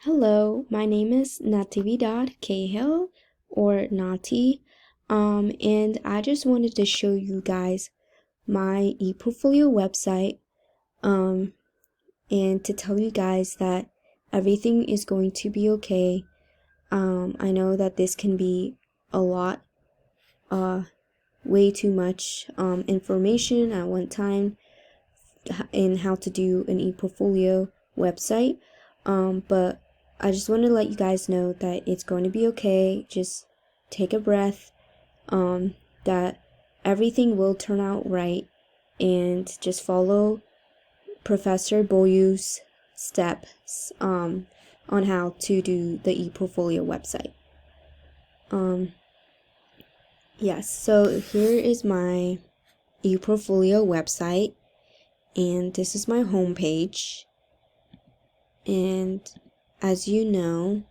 Hello, my name is Natividad Cahill or Nati, and I just wanted to show you guys my ePortfolio website, and to tell you guys that everything is going to be okay. I know that this can be a lot, way too much information at one time in how to do an ePortfolio website, but I just want to let you guys know that it's going to be okay. Just take a breath, that everything will turn out right, and just follow Professor Boyu's steps on how to do the ePortfolio website. Yes, so here is my ePortfolio website, and this is my homepage. And as you know,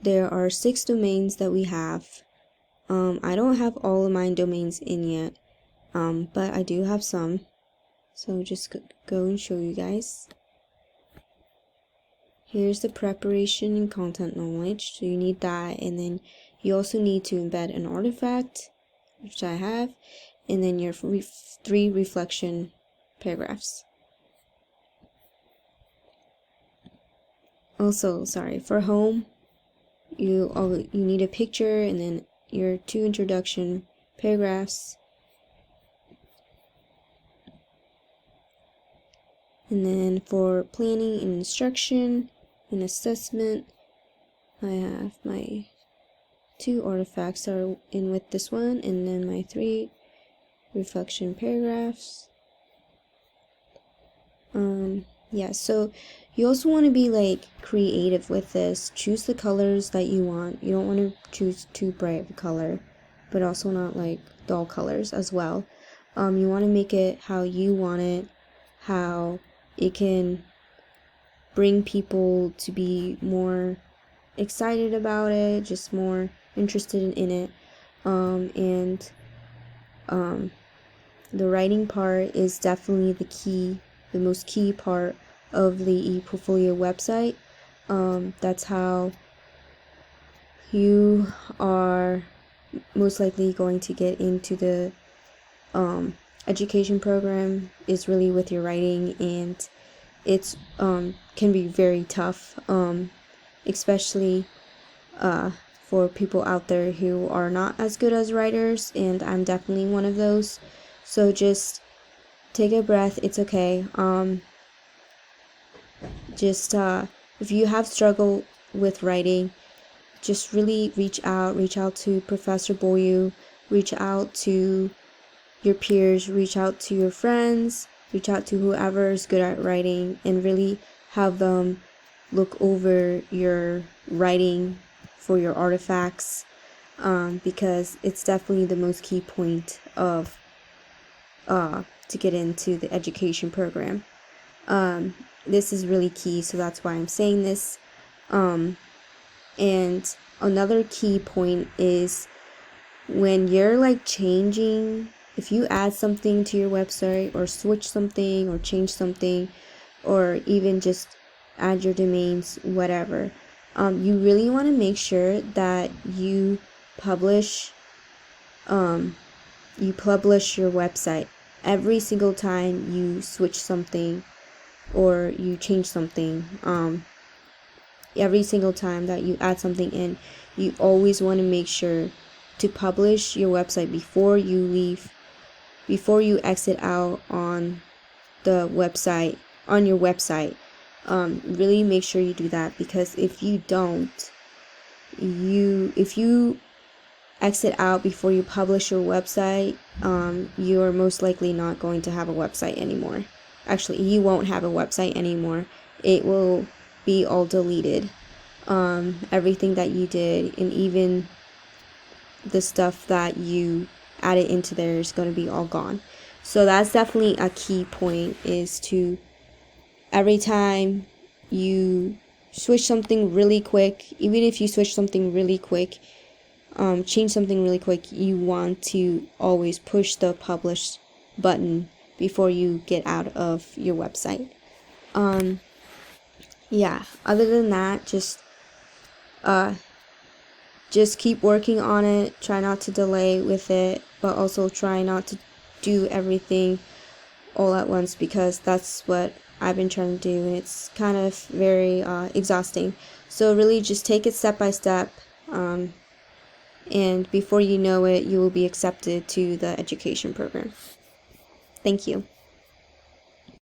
there are 6 domains that we have. I don't have all of my domains in yet, but I do have some. So just go and show you guys. Here's the preparation and content knowledge. So you need that, and then you also need to embed an artifact, which I have, and then your 3 reflection paragraphs. Also, sorry, for home, you need a picture and then your 2 introduction paragraphs. And then for planning and instruction and assessment, I have my 2 artifacts are in with this one, and then my 3 reflection paragraphs. Yeah, so you also want to be like creative with this. Choose the colors that you want. You don't want to choose too bright of a color, but also not like dull colors as well. You want to make it how you want it, how it can bring people to be more excited about it, just more interested in it. The writing part is definitely the most key part of the ePortfolio website. That's how you are most likely going to get into the education program, is really with your writing, and it's can be very tough, especially for people out there who are not as good as writers, and I'm definitely one of those. So just take a breath. It's okay. If you have struggled with writing, just really reach out to Professor Boyu, reach out to your peers, reach out to your friends, reach out to whoever is good at writing, and really have them look over your writing for your artifacts, because it's definitely the most key point of to get into the education program. This is really key, so that's why I'm saying this. And another key point is when you're like changing, if you add something to your website or switch something or change something, or even just add your domains, whatever, you really want to make sure that you publish your website every single time you switch something or you change something. Every single time that you add something in, you always want to make sure to publish your website before you exit out on the website, on your website. Really make sure you do that, because if you don't, if you exit out before you publish your website, you are most likely not going to have a website anymore. Actually, you won't have a website anymore. It will be all deleted. Everything that you did, and even the stuff that you added into there, is going to be all gone. So that's definitely a key point, is to every time you switch something really quick, even if you switch something really quick, change something really quick, you want to always push the publish button before you get out of your website. yeah, other than that, just keep working on it. Try not to delay with it, but also try not to do everything all at once, because that's what I've been trying to do, and it's kind of very exhausting. So really just take it step by step, and before you know it, you will be accepted to the education program. Thank you.